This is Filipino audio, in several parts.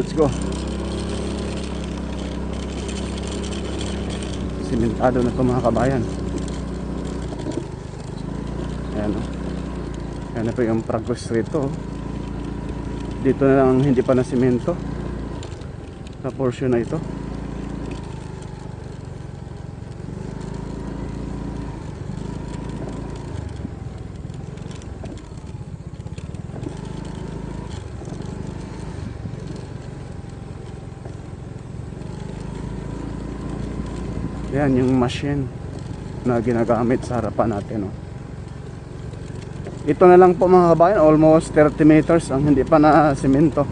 let's go. Simentado na ito mga kabayan. Ayan o. Ayan na po yung progress rito. Dito na lang hindi pa na simento sa portion na ito. Yan yung machine na ginagamit sa harapan natin, oh. Ito na lang po mga kabayan, almost 30 meters ang hindi pa na simento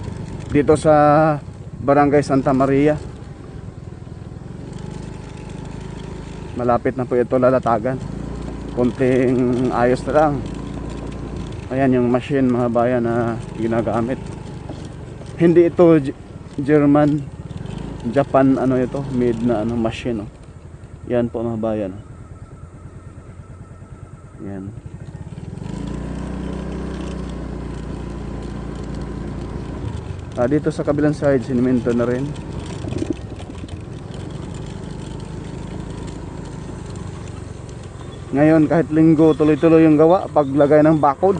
dito sa Barangay Santa Maria. Malapit na po ito lalatagan. Kunting ayos na lang. Ayan yung machine mga kabayan na ginagamit. Hindi ito German, Japan ano ito, made na ano machine, oh. Yan po mga bayan. Yan. Dito sa kabilang side, sinimento na rin. Ngayon kahit linggo, tuloy-tuloy yung gawa paglagay ng bakod.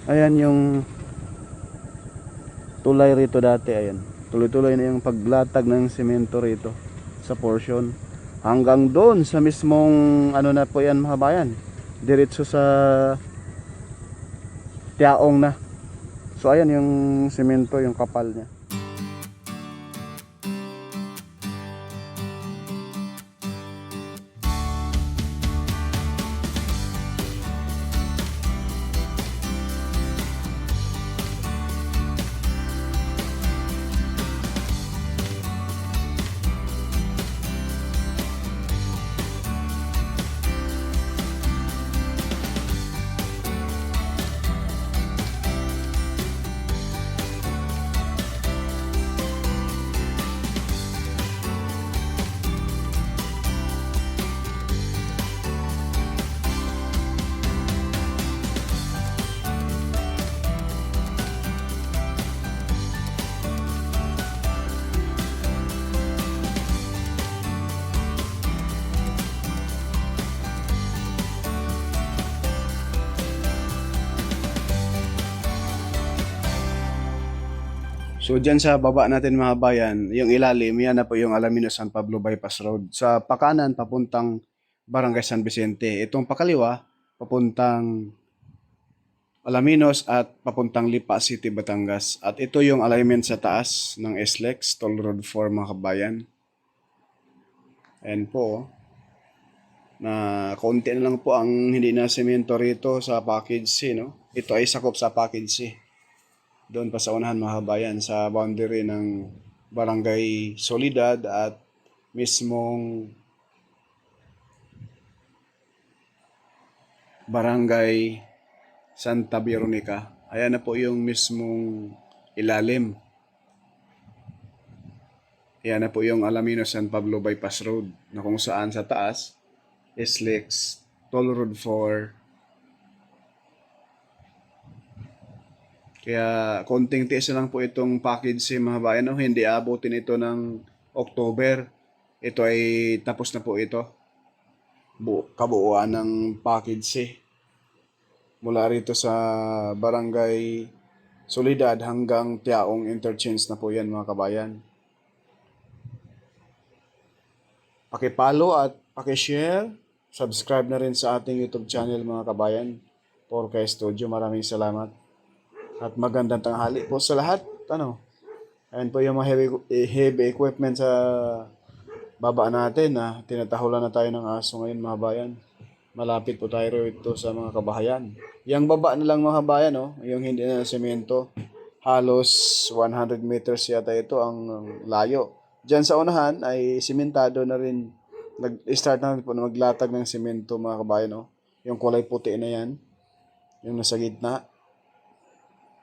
Ayan yung tulay rito dati, ayan. Tuloy-tuloy na yung paglatag ng semento rito sa portion. Hanggang doon sa mismong ano na po yan mga bayan. Diretso sa Tiaong na. So ayan yung semento, yung kapal niya. So dyan sa baba natin mga bayan, yung ilalim, yan na po yung Alaminos San Pablo Bypass Road. Sa pakanan, papuntang Barangay San Vicente. Itong pakaliwa, papuntang Alaminos at papuntang Lipa City, Batangas. At ito yung alignment sa taas ng SLEX, Toll Road 4 mga kabayan. Ayan po. Na konti na lang po ang hindi na semento rito sa package C, no? Ito ay sakop sa package C. Doon pa sa unahan mga kabayan, sa boundary ng Barangay Solidad at mismong Barangay Santa Veronica. Ayan na po yung mismong ilalim. Ayan na po yung Alaminos San Pablo Bypass Road na kung saan sa taas SLEX Toll Road 4. Kaya konting tiis na lang po itong package C mga bayan, no? Hindi abutin ito ng October. Ito ay tapos na po ito. Kabuuan ng package C. Mula rito sa Barangay Solidad hanggang Tiaong Interchange na po yan mga kabayan. Pakipollow at pakishare. Subscribe na rin sa ating YouTube channel mga kabayan. Porca Studio. Maraming salamat. At magandang tanghali po sa lahat. Ayan po yung mga heavy equipment sa baba natin. Tinatahulan na tayo ng aso ngayon mga bayan. Malapit po tayo rito sa mga kabahayan. Yung baba na lang mga bayan, yung hindi na semento. Halos 100 meters yata ito ang layo. Diyan sa unahan ay simentado na rin. Nag-start na rin po na maglatag ng semento mga kabayan. Yung kulay puti na yan. Yung nasa gitna.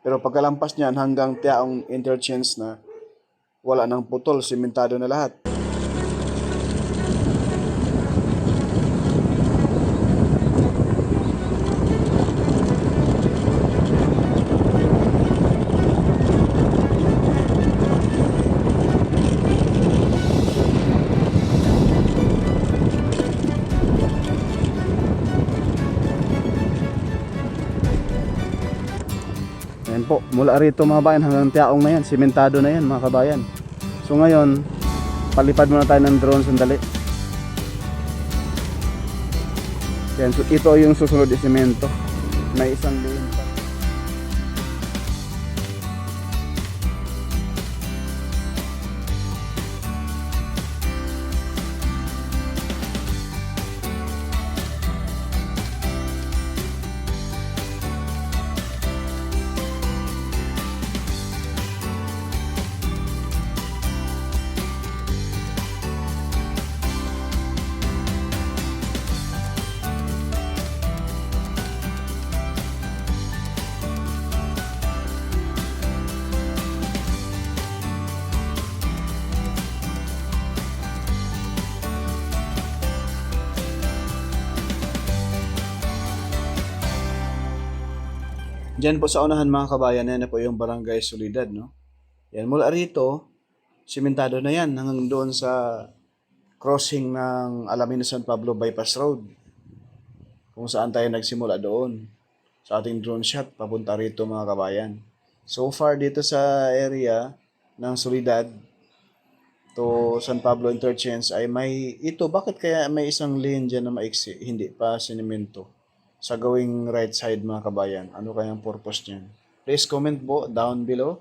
Pero pagkalampas niyan hanggang Tiaong Interchange na, wala nang putol, simentado na lahat. po, mula rito mga kabayan hanggang Tiaong na yan, simentado na yan mga kabayan. So ngayon, palipad muna tayo ng drone sandali. Yan, so ito yung susunod na semento. May isang lane pa. Diyan po sa unahan mga kabayan, yan na po yung Barangay Solidad, no? Yan, mula rito, simentado na yan hanggang doon sa crossing ng Alamino San Pablo Bypass Road. Kung saan tayo nagsimula doon sa ating drone shot papunta rito mga kabayan. So far dito sa area ng Solidad to San Pablo Interchange ay may ito, bakit kaya may isang lane dyan na maiksi, hindi pa sinimento sa gawing right side mga kabayan? Ano kayang purpose niyan? Please comment po down below